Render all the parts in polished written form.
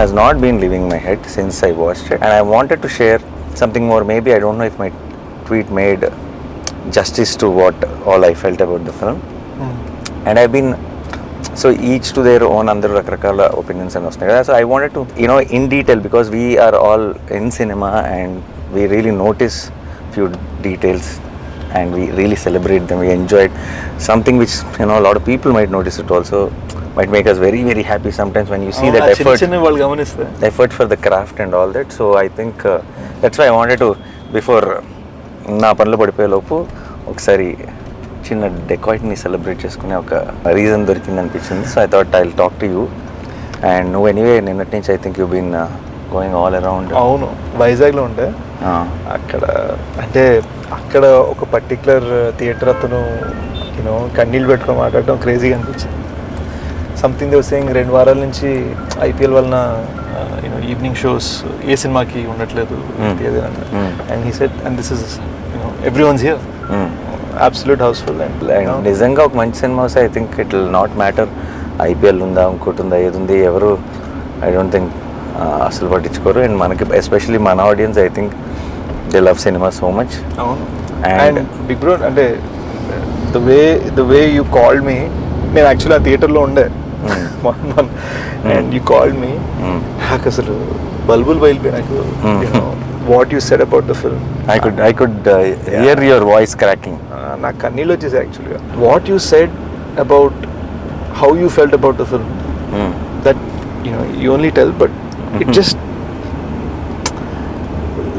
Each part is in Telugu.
has not been leaving my head since I watched it, and I wanted to share something more. Maybe I don't know if my tweet made justice to what all I felt about the film. And I've been so each to their own, అందరూ రకరకాల ఒపీనియన్స్ అని వస్తున్నాయి కదా. So I wanted to in detail, because we are all in cinema and we really notice few details and we really celebrate them. We enjoyed something which a lot of people might notice it also, might make us very very happy sometimes when you see that effort for the craft and all that. So I think that's why I wanted to, before నా పనులు పడిపోయే లోపు ఒకసారి చిన్న డెకాయిట్ని సెలబ్రేట్ చేసుకునే ఒక రీజన్ దొరికింది అనిపించింది. So I thought I will talk to you. And నువ్వు ఎనీవే నిన్నటి నుంచి I think you been going all around. అవును, వైజాగ్లో ఉండే అక్కడ, అంటే అక్కడ ఒక పర్టికులర్ థియేటర్ అతను కన్నీళ్ళు పెట్టుకొని మాట్లాడటం క్రేజీగా అనిపించింది. సంథింగ్ దే సేయింగ్ 2 వారాల నుంచి ఐపీఎల్ వలన ఈవినింగ్ షోస్ ఏ సినిమాకి ఉండట్లేదు and he said, and this is everyone's here absolute housefull. And నిజంగా ఒక మంచి సినిమా వస్తే I think it will not matter IPL ఉందా ఇంకోటి ఉందా ఏది ఉంది, ఎవరు ఐ డోంట్ థింక్ అసలు పట్టించుకోరు. అండ్ మనకి ఎస్పెషలీ మన audience I think they love cinema so much. And big bro, అంటే the way you called me, నేను యాక్చువల్లీ ఆ థియేటర్లో ఉండే అండ్ యూ కాల్డ్ మీ, నాకు అసలు బల్బుల్ బయలుపోయి నాకు what you said about the film. I could hear your voice cracking. నాకు కన్నీళ్ళు వచ్చేసాయి యాక్చువల్గా. What you said about how you felt about the film, that you only tell, but it just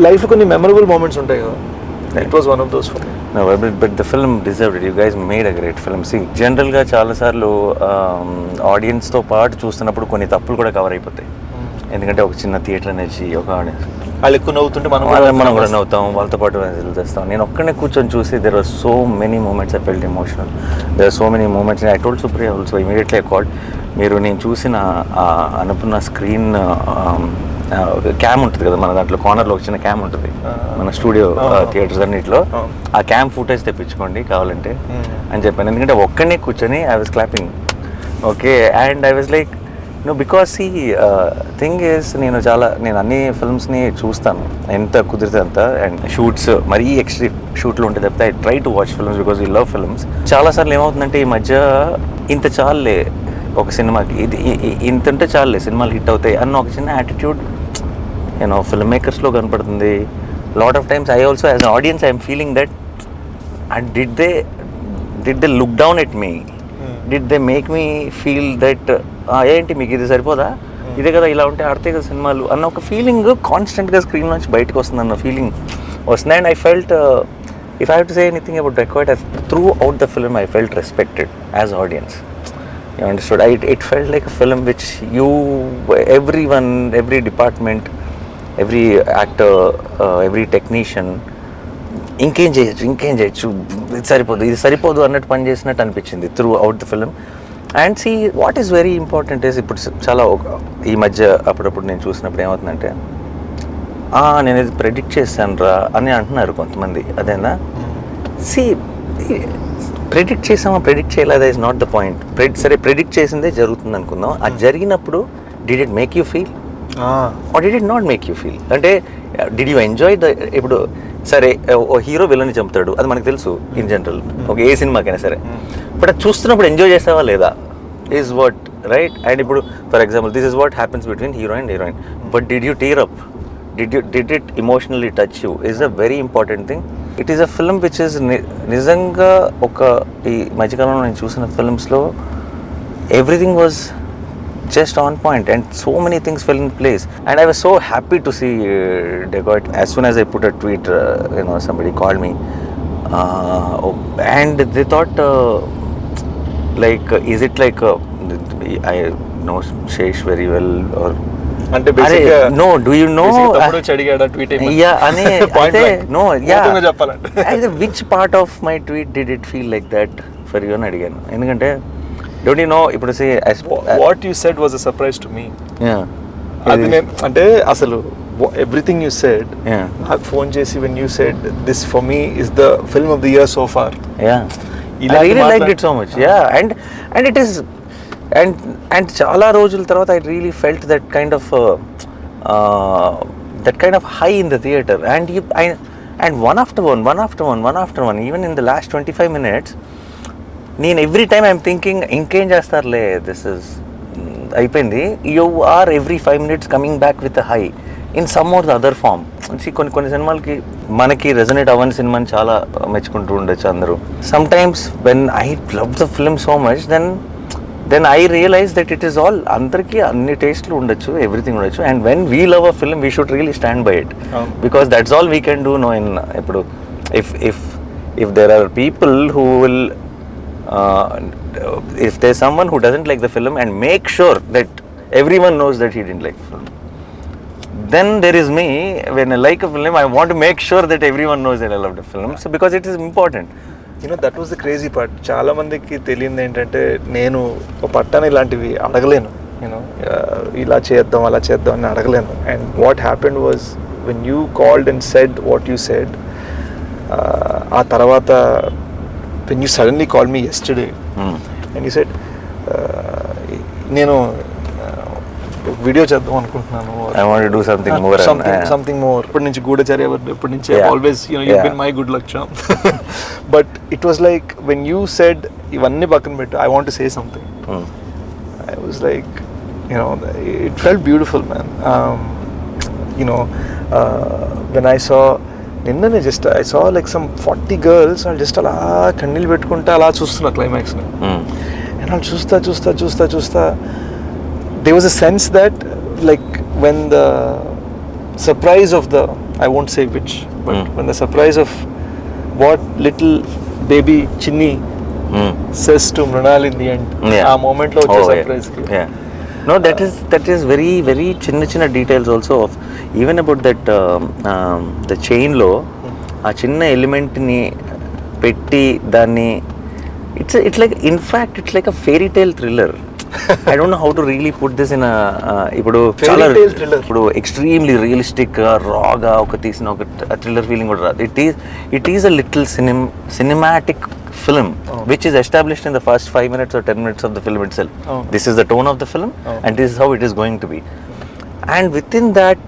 లైఫ్లో కొన్ని మెమరబుల్ మూమెంట్స్ ఉంటాయి కదా. It was one of those for me. No, but the film deserved it. You guys made a great film. See, జనరల్గా చాలాసార్లు ఆడియన్స్తో పాటు చూస్తున్నప్పుడు కొన్ని తప్పులు కూడా కవర్ అయిపోతాయి. ఎందుకంటే ఒక చిన్న థియేటర్ అనేది ఒక ఆడియన్స్ వాళ్ళు ఎక్కువ నవ్వుతుంటే మనం కూడా నవ్వుతాం, వాళ్ళతో పాటు చేస్తాం. నేను ఒక్కనే కూర్చొని చూసి there are so many moments I felt emotional. There are so many moments. I told Supriya also immediately I called, మీరు నేను చూసిన అనుకున్న స్క్రీన్ క్యామ్ ఉంటుంది కదా మన దాంట్లో, కార్నర్లో ఒక చిన్న క్యామ్ ఉంటుంది మన స్టూడియో థియేటర్స్ అన్నింటిలో, ఆ క్యామ్ ఫుటేజ్ తెప్పించుకోండి కావాలంటే అని చెప్పాను. ఎందుకంటే ఒక్కనే కూర్చొని I was clapping. Okay, and I was like because ఈ థింగ్ ఈస్, నేను అన్ని ఫిల్మ్స్ని చూస్తాను ఎంత కుదిరితే అంత. అండ్ షూట్స్ మరీ ఎక్స్ట్రీమ్ షూట్లు ఉంటే తప్పితే I try to watch films because you love films. చాలాసార్లు ఏమవుతుందంటే ఈ మధ్య ఇంత చాలులే ఒక సినిమాకి, ఇంత ఉంటే చాలులే సినిమాలు హిట్ అవుతాయి అన్న ఒక చిన్న యాటిట్యూడ్ ఫిల్మ్ మేకర్స్లో కనపడుతుంది. Lot of times I also as an audience I'm feeling that, and did they look down at me, did they make me feel that ఏంటి మీకు ఇది సరిపోదా, ఇదే కదా ఇలా ఉంటే ఆడితే కదా సినిమాలు అన్న ఒక ఫీలింగ్ కాన్స్టెంట్గా స్క్రీన్ నుంచి బయటకు వస్తుంది అన్న ఫీలింగ్ వస్తుంది. And I felt, if I have to say anything about dacoit, through out the film I felt respected as audience. You understood? It felt like a film which everyone, every department, every actor, every technician ఇంకేం చేయొచ్చు ఇది సరిపోదు అన్నట్టు పని చేసినట్టు అనిపించింది throughout the film. And see what is very important is, ఇప్పుడు చాలా ఈ మధ్య అప్పుడప్పుడు నేను చూసినప్పుడు ఏమవుతుందంటే, నేను ఇది ప్రెడిక్ట్ చేశాను రా అని అంటున్నారు కొంతమంది. అదేనా, సి ప్రెడిక్ట్ చేసామా ప్రెడిక్ట్ చేయలేదా ఇస్ నాట్ ద పాయింట్. సరే ప్రెడిక్ట్ చేసిందే జరుగుతుంది అనుకుందాం, అది జరిగినప్పుడు did it make you feel or did it not make you feel? అంటే డిడ్ యూ ఎంజాయ్ ద, ఇప్పుడు సరే ఓ హీరో విలన్ని చంపుతాడు అది మనకు తెలుసు ఇన్ జనరల్, ఒక ఏ సినిమాకైనా సరే, బట్ అది చూస్తున్నప్పుడు ఎంజాయ్ చేస్తావా లేదా ఈజ్ వాట్ రైట్. అండ్ ఇప్పుడు for example this is what happens between hero and heroine, but did you tear up, did it emotionally touch you is a very important thing. It is a film which is నిజంగా ఒక ఈ మధ్యకాలంలో నేను చూసిన ఫిల్మ్స్లో everything was just on point and so many things fell in place, and I was so happy to see Decoit. As soon as I put a tweet, somebody called me and they thought like is it like I know Shesh very well or అంటే బేసిక్గా no, do you know తప్పుడు చడిగాడా ట్వీట్ ఏమో అనే no చెప్పాలంటే అయితే which part of my tweet did it feel like that for you అని అడిగాను. ఎందుకంటే don't you know ఇప్పుడు see what you said was a surprise to me. అది నేను అంటే అసలు everything you said, నాకు ఫోన్ చేసి when you said this for me is the film of the year so far, I really liked it so much. And it is and చాలా రోజుల తర్వాత I really felt that kind of high in the theatre. And one after one even in the last 25 minutes నేను ఎవ్రీ టైమ్ ఐఎమ్ థింకింగ్ ఇంకేం చేస్తారులే, దిస్ ఇస్ అయిపోయింది. You are every 5 minutes coming back with high in some or the other form. కొన్ని సినిమాలకి మనకి రెజనేట్ అవ్వని సినిమాని చాలా మెచ్చుకుంటూ ఉండొచ్చు అందరూ. Sometimes when I love the film so much then I realise that it is all, అందరికీ అన్ని టేస్ట్లు ఉండొచ్చు, ఎవ్రీథింగ్ ఉండొచ్చు. And when we love a film we should really stand by it, because that's all we can do no in. ఇప్పుడు if there are people who will if there's someone who doesn't like the film and make sure that everyone knows that he didn't like the film, then there is me. When I like a film, I want to make sure that everyone knows that I loved the film, so because it is important. That was the crazy part. చాలా మందికి తెలియదు ఏంటంటే, నేను ఒక పట్టాన ఇలాంటివి అడగలేను, ఇలా చేద్దాం అలా చేద్దాం అని అడగలేను. And what happened was when you called and said what you said, ఆ తర్వాత when you suddenly called me yesterday and you said నేను వీడియో చేద్దాం అనుకుంటున్నాను, I want to do something more, something more. ఇప్పటి నుంచి గూఢచర్య, ఇప్పటి నుంచి always you've been my good luck charm. But it was like when you said ఇవన్నీ పక్కన పెట్టు, I want to say something, I was like, it felt beautiful, man. When I saw నిన్ననే just I saw like some 40 girls, వాళ్ళు జస్ట్ అలా కన్నీళ్ళు పెట్టుకుంటా అలా చూస్తున్నారు క్లైమాక్స్ని. అండ్ వాళ్ళు చూస్తా there was a sense that like when the surprise of the, I won't say which, but when the surprise of what little baby Chinni says to Mrinal in the end, ఆ moment లో వచ్చే surprise కి. No, that is very very చిన్న details also of even about that the chain లో ఆ చిన్న ఎలిమెంట్ ని పెట్టి దాన్ని it's like, in fact it's like a fairy tale thriller. I don't know how to really put this in a ఇప్పుడు చాలా ఇప్పుడు ఎక్స్ట్రీమ్లీ రియలిస్టిక్ రాగా ఒక తీసిన ఒక థ్రిల్లర్ ఫీలింగ్ కూడా రాదు. It is a little cinematic film which is established in the first 5 minutes or 10 minutes of the film itself. This is the tone of the film and this is how it is going to be. And within that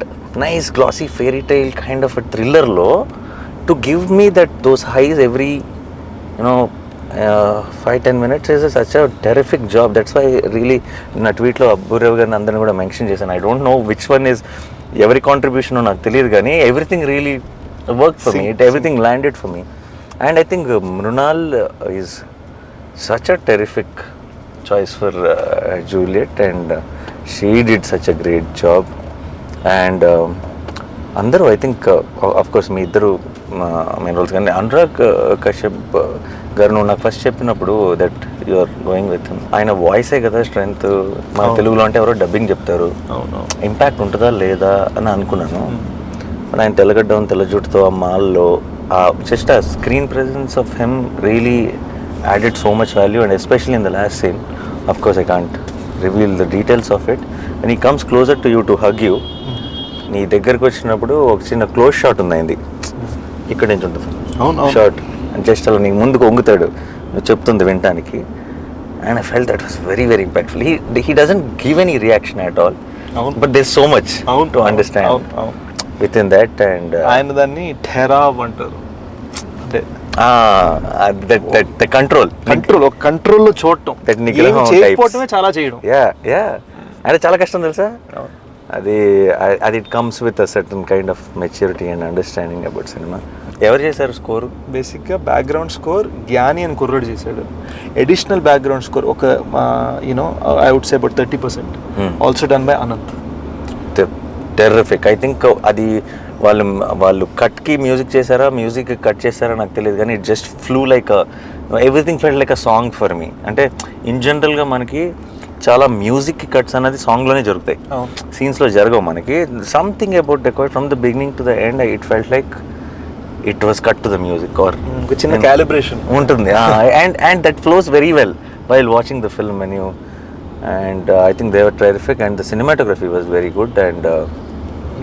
nice glossy fairy tale kind of a thriller law, to give me those highs every 5-10 minutes is such a terrific job. That's why really na tweet lo Aburav garu andarni kuda mention chesanu. I don't know which one is every contribution naku teliyadu gaani everything really worked for me. Everything landed for me. And I think Mrinal is such a terrific choice for Juliet, and she did such a great job. And andaru, I think of course me iddaru main roles gaani Anurag Kashyap garu నాకు ఫస్ట్ చెప్పినప్పుడు that you are going with him, ఆయన వాయిసే కదా స్ట్రెంగ్త్. మన తెలుగులో అంటే ఎవరో డబ్బింగ్ చెప్తారు, ఇంపాక్ట్ ఉంటుందా లేదా అని అనుకున్నాను. ఆయన తెల్లగడ్డం తెల్ల జుట్టుతో ఆ మాల్లో just a screen presence of him really added so much value, and especially in the last scene, of course I can't reveal the details of it, when he comes closer to you to hug you, నీ దగ్గరకు వచ్చినప్పుడు ఒక చిన్న క్లోజ్ షాట్ ఉంది అయింది, ఇక్కడ నుంచి ఉంటుంది షాట్, జస్ట్ అలా నీకు ముందుకు వంగుతాడు నువ్వు చెప్తుంది వినటానికి. And I felt that was very very impactful. he doesn't give any reaction at all, but there's so much to understand within that. And ఆయన దాన్ని ఠెరావ్ అంటారు, అంటే the control ఒక కంట్రోల్లో చూడటం, చేయకపోవటమే చాలా చేయడం. అంటే చాలా కష్టం తెలుసా అది. It comes with a certain kind of maturity and understanding about cinema. ఎవరు చేశారు స్కోరు? బేసిక్గా బ్యాక్గ్రౌండ్ స్కోర్ జ్ఞాని అని కుర్రాడు చేశాడు. అడిషనల్ బ్యాక్గ్రౌండ్ స్కోర్ ఒక I would say about 30% also done by Anant. Terrific. I think అది వాళ్ళు కట్కి మ్యూజిక్ చేశారా, మ్యూజిక్ కట్ చేశారా నాకు తెలియదు, కానీ it just flew like everything felt like a song for me. అంటే ఇన్ జనరల్గా మనకి చాలా మ్యూజిక్ కట్స్ అనేది సాంగ్లోనే జరుగుతాయి, సీన్స్లో జరగవు మనకి. Something about decor from the beginning to the end it felt like it was cut to the music or చిన్న క్యాలిబ్రేషన్ ఉంటుంది. And that flows very well while watching the film when you. And I think they were terrific, and the cinematography was very good. And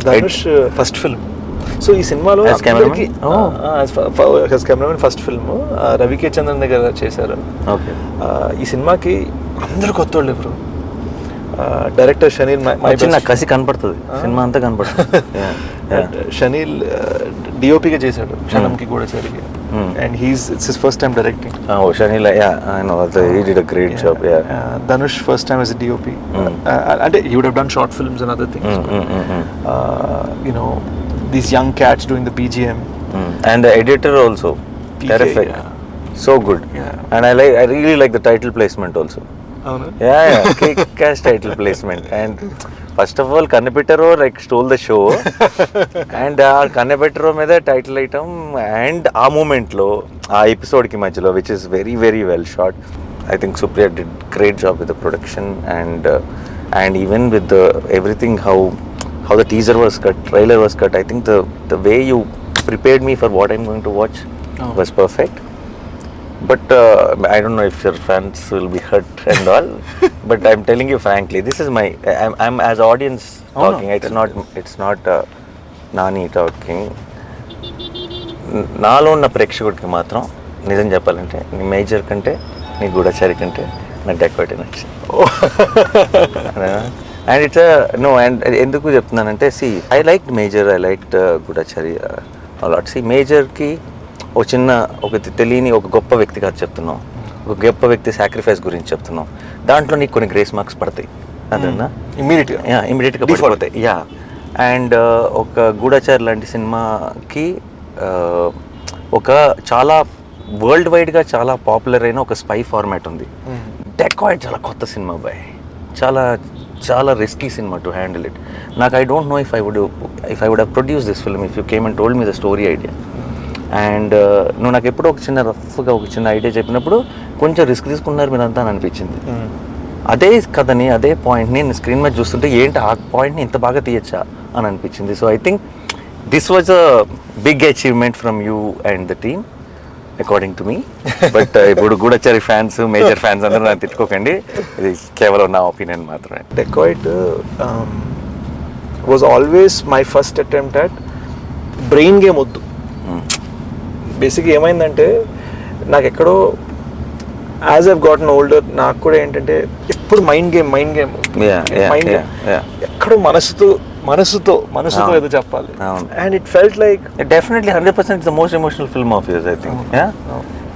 Dhanush first film. So ఈ సినిమాలో as cameraman first film రవికే Chandran దగ్గర చేశారు. ఓకే. ఈ సినిమాకి అందరు కొత్త వాళ్ళు బ్రో. డైరెక్టర్ షనీల్ చిన్న కసి కనపడుతుంది సినిమా అంతా కనపడుతుంది. షనీల్ డిఓపిగా చేశాడు క్షణంకి కూడా సరిగ్గా, and it's his first time directing. Chenille I know he did a great job. Dhanush first time as a DOP. అంటే he would have done short films and other things. You know, these young cats doing the BGM. And the editor also terrific. So good. And I really like the title placement also. Kick-ass title placement. And first of all, Kannapetaro like stole the show. And Kannapetaro మీద టైటిల్ ఐటమ్ అండ్ ఆ మూమెంట్లో ఆ ఎపిసోడ్కి మధ్యలో which is very very well shot. I think Supriya did great job with the production and even with the everything, how the teaser was cut, trailer was cut. I think the way you prepared me for what I'm going to watch was perfect. But I don't know if your fans will be hurt and all. But I'm telling you frankly, this is I'm as audience talking. It's not Nani talking. నాలో ఉన్న ప్రేక్షకుడికి మాత్రం నిజం చెప్పాలంటే నీ మేజర్ కంటే నీ గూఢచారి కంటే నాకు డెకోరేట్ నచ్చింది. అండ్ ఇట్స్ అండ్ ఎందుకు చెప్తున్నానంటే I like Major, I like Goodachari a lot. మేజర్కి ఒక తెలియని ఒక గొప్ప వ్యక్తి కాదు చెప్తున్నాం, ఒక గొప్ప వ్యక్తి సాక్రిఫైస్ గురించి చెప్తున్నాం. దాంట్లో నీకు కొన్ని గ్రేస్ మార్క్స్ పడతాయి, అదన్నా ఇమీడియట్గా పడిపోతాయి. అండ్ ఒక గూఢచారి లాంటి సినిమాకి ఒక చాలా వరల్డ్ వైడ్గా చాలా పాపులర్ అయిన ఒక స్పై ఫార్మాట్ ఉంది. డెకాయిడ్ చాలా కొత్త సినిమా బాయ్, చాలా చాలా రిస్కీ సినిమా టు హ్యాండిల్ ఇట్. నాకు I don't know if I would have produce this film if you came and told me the story idea. And నువ్వు నాకు ఎప్పుడో ఒక చిన్న రఫ్గా ఒక చిన్న ఐడియా చెప్పినప్పుడు కొంచెం రిస్క్ తీసుకున్నారు మీరంతా అని అనిపించింది. అదే కథని అదే పాయింట్ని నేను స్క్రీన్ మీద చూస్తుంటే ఏంటి ఆ పాయింట్ని ఇంత బాగా తీయచ్చా అని అనిపించింది. So I think this was a big achievement from you and the team according to me. But ఇప్పుడు గూఢచారి ఫ్యాన్స్, మేజర్ ఫ్యాన్స్ అందరూ నాకు తిట్టుకోకండి, ఇది కేవలం నా ఒపీనియన్ మాత్రమే. Dacoit was always my first attempt at brain game వద్దు. బేసిక్గా ఏమైందంటే నాకు ఎక్కడో యాజ్ ఐవ్ గాటన్ ఓల్డర్ నాకు కూడా ఏంటంటే ఎప్పుడు మైండ్ గేమ్ ఎక్కడో మనసుతో ఏదో చెప్పాలి. And it felt like definitely 100% the most emotional film of use I think.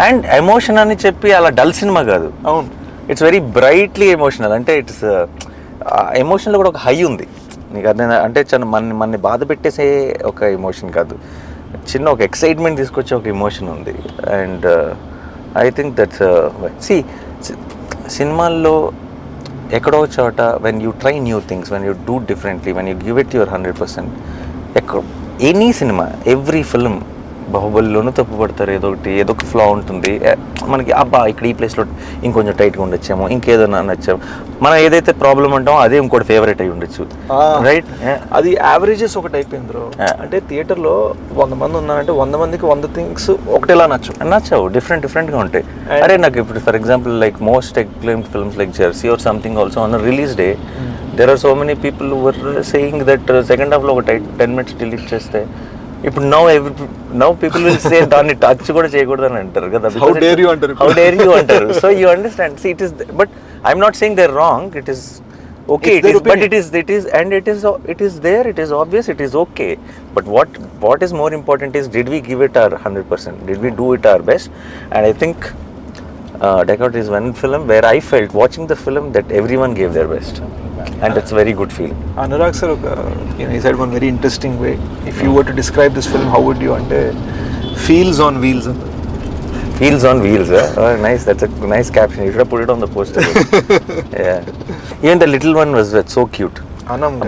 And emotion అని చెప్పి అలా డల్ సినిమా కాదు. అవును, ఇట్స్ వెరీ బ్రైట్లీ ఎమోషనల్. అంటే ఇట్స్ ఎమోషన్లో కూడా ఒక హై ఉంది నీకు. అదే అంటే మనని బాధ పెట్టేసే ఒక ఎమోషన్ కాదు, చిన్న ఒక ఎక్సైట్మెంట్ తీసుకొచ్చే ఒక ఎమోషన్ ఉంది. అండ్ ఐ థింక్ దట్స్ సినిమాల్లో ఎక్కడో చోట when you try new things, when you do differently, when you give it your 100%, any cinema every film, బాహుబలిలోనూ తప్పు పడతారు, ఏదో ఒక ఫ్లా ఉంటుంది మనకి. అబ్బా ఇక్కడ ఈ ప్లేస్లో ఇంకొంచెం టైట్గా ఉండొచ్చేమో, ఇంకేదో నచ్చాము, మనం ఏదైతే ప్రాబ్లం అంటామో అదే ఇంకోటి ఫేవరెట్ అయి ఉండొచ్చు, రైట్? అది యావరేజెస్ ఒకటి అయిపోయింది బ్రో. అంటే థియేటర్లో 100 మంది ఉన్నారంటే 100 మందికి 100 థింగ్స్ ఒకటేలా నచ్చవు, డిఫరెంట్గా ఉంటాయి. అరే నాకు ఇప్పుడు for example like most acclaimed films like Jersey or something also on release day there are so many people who were saying that second half లో ఒక 10 minutes delete చేస్తే ఇప్పుడు now people will say దాన్ని టచ్ కూడా చేయకూడదు అని అంటారు కదా. How dare you అంటారు. So you understand, see it is, but I'm not saying they're wrong, it is okay, it is, but it is there, it is obvious, it is okay, but what is more important is did we give it our 100%, did we do it our best? And I think Decote is one film where I felt watching the film that everyone gave their best, and it's a very good feeling. Anurag sir, he said one very interesting way, if you were to describe this film, how would you? Ante feels on wheels. Feels on wheels, oh, nice, that's a nice caption, you should have put it on the poster. Yeah, even the little one was so cute.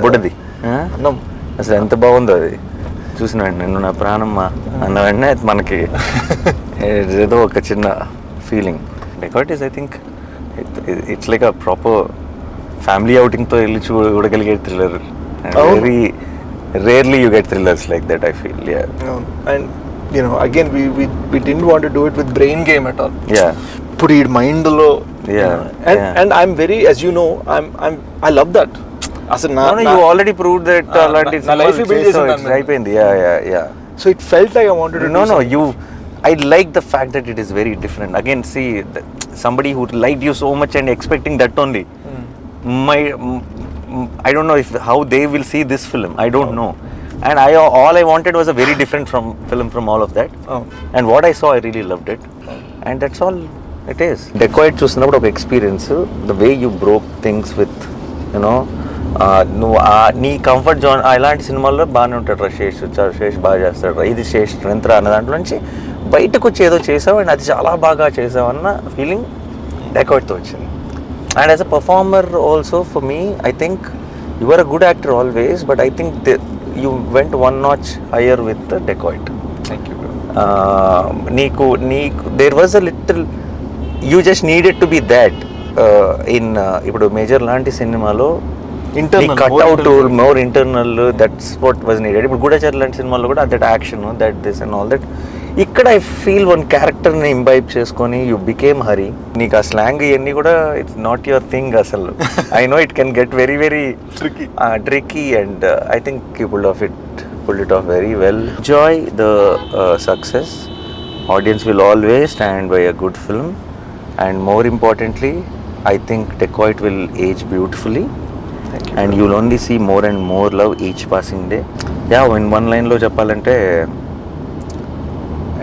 బుడ్డది అసలు ఎంత బాగుందో అది చూసిన నిన్ను నా ప్రాణమ్మ అన్న వెంటనే మనకి ఏదో ఒక చిన్న feeling. Decote is, I think it's like a proper family outing తో వెళ్ళి చూడగలిగే thriller. Very rarely you get thrillers like that, I feel. And you know, again we didn't want to do it with brain game at all. Put it mind lo. And I'm very, as you know, I love that. You already proved that na life build chesam అయిపోయింది. So it felt like I wanted to I like the fact that it is very different. Again, somebody who liked you so much and expecting that only. I don't know if how they will see this film. I don't know. And all I wanted was a very different film from all of that. And what I saw, I really loved it. And that's all it is. Dacoit చూసినప్పుడు ఒక experience, the way you broke things with you know, నువ్వు నీ కంఫర్ట్ జోన్ ఇలాంటి సినిమాల్లో బాగానే ఉంటాడు రా శేష్ బాగా చేస్తాడు, ఇది శేష్ స్ట్రెంత్ రా అన్న దాంట్లో నుంచి బయటకు వచ్చి ఏదో చేసావు అండ్ అది చాలా బాగా చేసావు అన్న ఫీలింగ్ డెకాయిట్తో వచ్చింది. And as a performer also for me, I think you are a good actor always, but I think you went one notch higher with Dacoit. Thank you. నీకు there was a little, you just needed to be that in ఇప్పుడు మేజర్ లాంటి సినిమాలో cutout more internal, that's what was needed. ఇప్పుడు గూఢచారి లాంటి సినిమాలో కూడా that action, that this and all that. ఇక్కడ ఐ ఫీల్ వన్ క్యారెక్టర్ని ఇంబైబ్ చేసుకొని యూ బికేమ్ హరి. నీకు ఆ స్లాంగ్ ఇవన్నీ కూడా ఇట్స్ నాట్ యువర్ థింగ్ అసలు. I know it can get very very tricky and I think you pulled it off very well. Enjoy the success. Audience will always stand by a good film, and more importantly, I think Dacoit will age beautifully. Thank you. And you'll only see more and more love each passing day. Yeah, in one line లో చెప్పాలంటే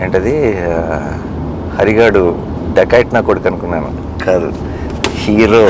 ఏంటది, హరిగాడు డకాయిట్ నా కొడుకు అనుకున్నాను, కాదు హీరో.